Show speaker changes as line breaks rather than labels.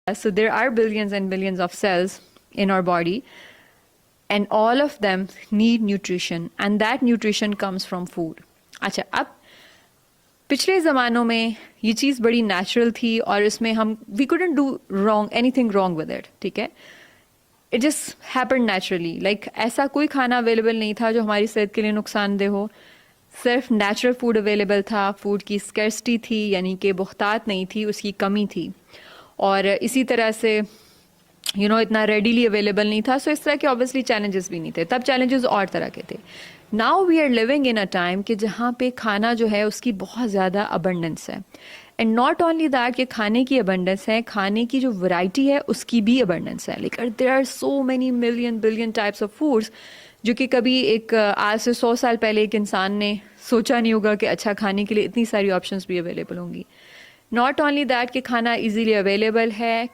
So there are billions and billions of cells in our body, and all of them need nutrition, and that nutrition comes from food. اچھا, اب پچھلے زمانوں میں یہ چیز بڑی نیچرل تھی اور اس میں ہم we couldn't do wrong anything wrong with it, ٹھیک ہے. It just happen naturally. Like ایسا کوئی کھانا اویلیبل نہیں تھا جو ہماری صحت کے لیے نقصان دہ ہو. صرف نیچرل فوڈ اویلیبل تھا. فوڈ کی اسکیرسٹی تھی, یعنی کہ بہتات نہیں تھی, اس کی کمی تھی. اور اسی طرح سے اتنا ریڈیلی اویلیبل نہیں تھا. سو اس طرح کے آبویسلی چیلنجز بھی نہیں تھے. تب چیلنجز اور طرح کے تھے. Now we are living in a time کہ جہاں پہ کھانا جو ہے اس کی بہت زیادہ ابنڈنس ہے. اینڈ ناٹ اونلی دیٹ کہ کھانے کی ابنڈنس ہے, کھانے کی جو ورائٹی ہے اس کی بھی ابنڈنس ہے. Like there are so many billion types of foods جو کہ کبھی ایک آج سے 100 سال پہلے ایک انسان نے سوچا نہیں ہوگا کہ اچھا کھانے کے لیے اتنی ساری آپشنس بھی اویلیبل ہوں گی. ناٹ اونلی دیٹ کہ کھانا ایزیلی اویلیبل ہے,